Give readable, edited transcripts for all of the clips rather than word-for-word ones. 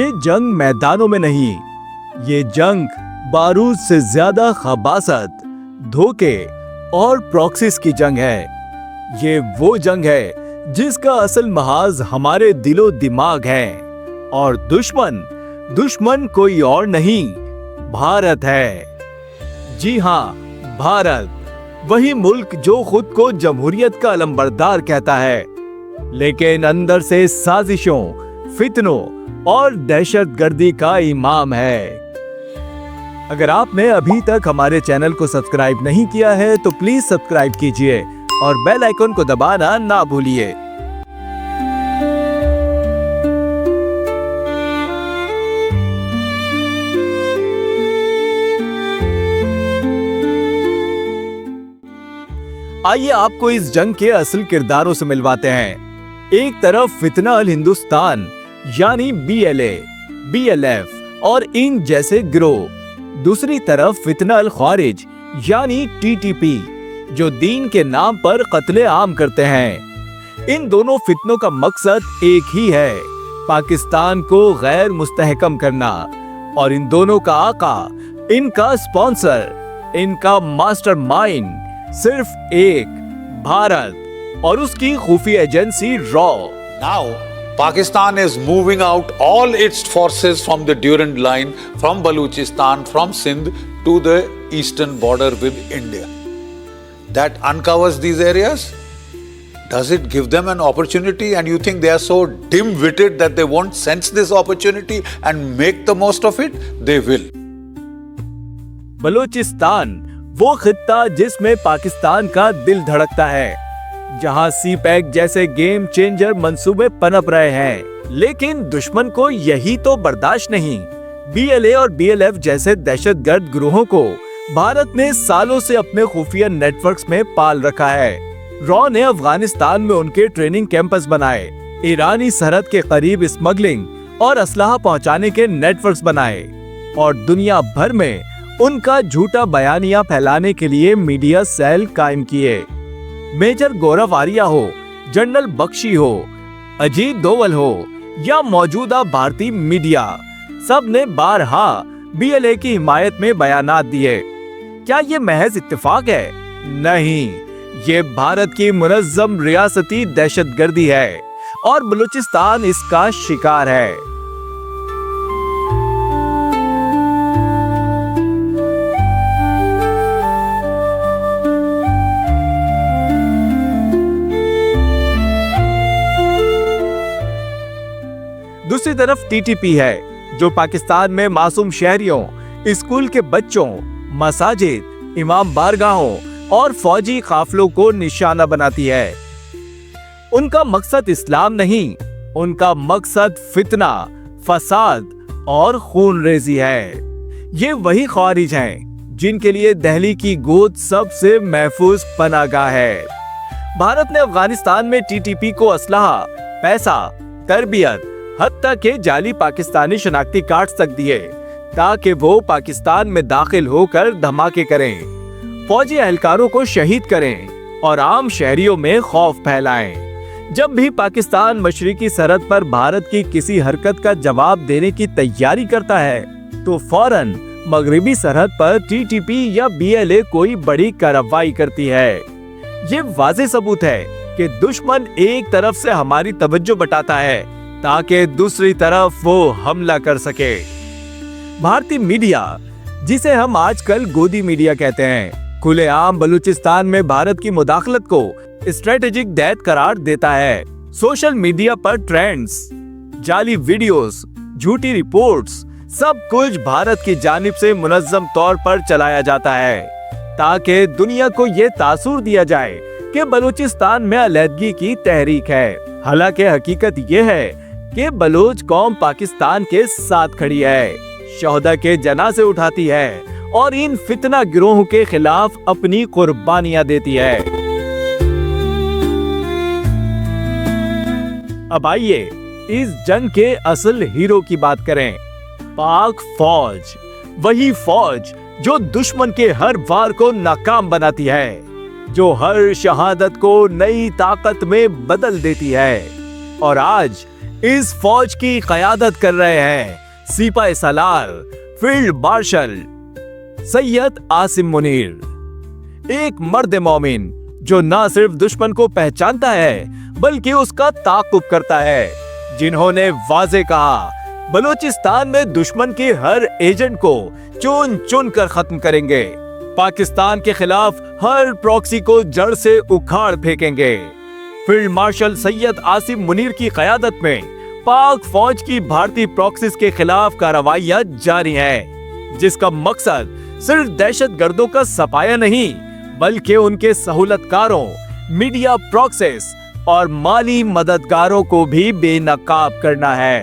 ये जंग मैदानों में नहीं, ये जंग बारूद से ज्यादा खबासत, धोखे और प्रॉक्सिस की जंग है। ये वो जंग है जिसका असल महाज हमारे दिलो दिमाग है, और दुश्मन कोई और नहीं, भारत है। जी हाँ, भारत, वही मुल्क जो खुद को जमहूरियत का अलंबरदार कहता है, लेकिन अंदर से साजिशों, फितनों और दहशतगर्दी का इमाम है। अगर आपने अभी तक हमारे चैनल को सब्सक्राइब नहीं किया है तो प्लीज सब्सक्राइब कीजिए और बेल आइकन को दबाना ना भूलिए। आइए आपको इस जंग के असल किरदारों से मिलवाते हैं। एक तरफ फितना अल हिंदुस्तान यानी BLA, BLF और इन जैसे गिरोह, दूसरी तरफ फितना अल ख्वारिज यानी TTP, जो दीन के नाम पर कत्ले आम करते हैं। इन दोनों फितनों का मकसद एक ही है, पाकिस्तान को गैर मुस्तहकम करना। और इन दोनों का आका, इनका स्पॉन्सर, इनका मास्टरमाइंड सिर्फ एक, भारत और उसकी खुफिया agency raw. Now, Pakistan is moving out all its forces from the Durand Line, from Balochistan, from Sindh to the eastern border with India. That uncovers these areas. Does it give them an opportunity? And you think they are so dim-witted that they won't sense this opportunity and make the most of it? They will. Balochistan वो खित्ता जिसमें पाकिस्तान का दिल धड़कता है, जहां CPEC जैसे game changer मंसूबे पनप रहे हैं, लेकिन दुश्मन को यही तो बर्दाश्त नहीं। BLA और BLF जैसे दहशतगर्द गिरोहों को भारत ने सालों से अपने खुफिया नेटवर्क्स में पाल रखा है। रॉ ने अफगानिस्तान में उनके ट्रेनिंग कैंपस बनाए, ईरानी सरहद के करीब स्मगलिंग और असलहा पहुंचाने के नेटवर्क्स बनाए, और दुनिया भर में उनका झूठा बयानिया फैलाने के लिए मीडिया सेल कायम किए। मेजर गौरव आर्या हो, जनरल बख्शी हो, अजीत डोवल हो या मौजूदा भारतीय मीडिया, सब ने बारहा BLA की हिमायत में बयानात दिए। क्या ये महज इत्तेफाक है? नहीं, ये भारत की मुनज़्ज़म रियासती दहशतगर्दी है और बलूचिस्तान इसका शिकार है। दूसरी तरफ TTP है, जो पाकिस्तान में मासूम शहरियों, स्कूल के बच्चों, मसाजिद, इमाम बारगाहों और फौजी काफिलों को निशाना बनाती है। उनका मकसद इस्लाम नहीं, उनका मकसद फितना, फसाद और खून रेजी है। ये वही ख्वारिज हैं जिनके लिए दिल्ली की गोद सबसे महफूज पनाहगाह है। भारत ने अफगानिस्तान में TTP को असलहा, पैसा, तरबियत, हत्ता के जाली पाकिस्तानी शनाख्ती कार्ड तक दिए, ताकि वो पाकिस्तान में दाखिल होकर धमाके करें, फौजी एहलकारों को शहीद करें और आम शहरियों में खौफ फैलाएं। जब भी पाकिस्तान मशरिकी सरहद पर भारत की किसी हरकत का जवाब देने की तैयारी करता है, तो फौरन मगरिबी सरहद पर TTP या BLA कोई बड़ी कार्रवाई करती है। ये वाज़ेह सबूत है कि दुश्मन एक तरफ से हमारी तवज्जो बटाता है ताकि दूसरी तरफ वो हमला कर सके। भारतीय मीडिया, जिसे हम आजकल गोदी मीडिया कहते हैं, खुलेआम बलूचिस्तान में भारत की मुदाखलत को स्ट्रेटेजिक डेथ करार देता है। सोशल मीडिया पर ट्रेंड्स, जाली वीडियोस, झूठी रिपोर्ट्स, सब कुछ भारत की जानिब से मुनज़्ज़म तौर पर चलाया जाता है, ताकि दुनिया को ये तासुर दिया जाए कि बलूचिस्तान में अलहदगी की तहरीक है। हालांकि हकीकत ये है कि बलोच कौम पाकिस्तान के साथ खड़ी है, शहदा के जनाजे उठाती है और इन फितना गिरोहों के खिलाफ अपनी कुर्बानियां देती है। अब आइए इस जंग के असल हीरो की बात करें, पाक फौज। वही फौज जो दुश्मन के हर वार को नाकाम बनाती है, जो हर शहादत को नई ताकत में बदल देती है। और आज इस फौज की क़यादत कर रहे हैं सिपाही सालार फील्ड मार्शल सैयद आसिम मुनीर, एक मर्द मोमिन जो न सिर्फ दुश्मन को पहचानता है बल्कि उसका ताक़ुब करता है, जिन्होंने वाज़े कहा बलूचिस्तान में दुश्मन के हर एजेंट को चुन चुन कर खत्म करेंगे, पाकिस्तान के खिलाफ हर प्रॉक्सी को जड़ से उखाड़ फेंकेंगे। फील्ड मार्शल सैयद आसिम मुनीर की क़यादत में पाक फौज की भारतीय प्रॉक्सीज के खिलाफ कार्रवाइयां जारी हैं, जिसका मकसद सिर्फ दहशतगर्दों का सफाया नहीं बल्कि उनके सहूलतकारों, मीडिया प्रॉक्सीज और माली मददगारों को भी बेनकाब करना है।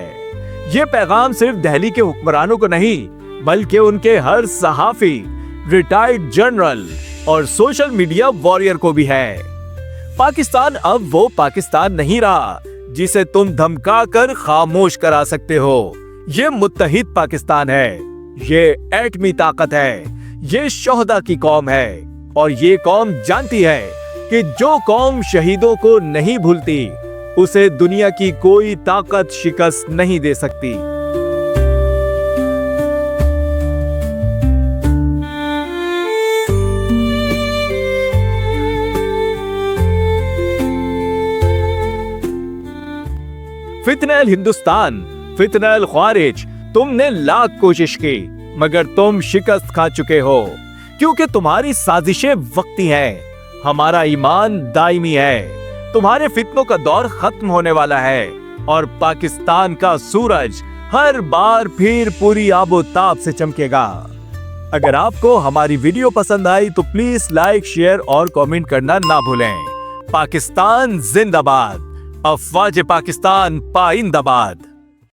ये पैगाम सिर्फ दिल्ली के हुक्मरानों को नहीं बल्कि उनके हर सहाफी, रिटायर्ड जनरल और सोशल मीडिया वॉरियर को भी है। पाकिस्तान अब वो पाकिस्तान नहीं रहा जिसे तुम धमका कर खामोश करा सकते हो। ये मुत्तहिद पाकिस्तान है, ये एटमी ताकत है, ये शोहदा की कौम है और ये कौम जानती है कि जो कौम शहीदों को नहीं भूलती उसे दुनिया की कोई ताकत शिकस्त नहीं दे सकती। फितनल हिंदुस्तान, फितनल ख्वारिज, तुमने लाख कोशिश की मगर तुम शिकस्त खा चुके हो, क्योंकि तुम्हारी साजिशें वक्ती हैं, हमारा ईमान दायमी है। तुम्हारे फितनों का दौर खत्म होने वाला है और पाकिस्तान का सूरज हर बार फिर पूरी आबोताब से चमकेगा। अगर आपको हमारी वीडियो पसंद आई तो प्लीज लाइक, शेयर और कमेंट करना ना भूलें। पाकिस्तान जिंदाबाद, अफवाज पाकिस्तान पाइंदाबाद।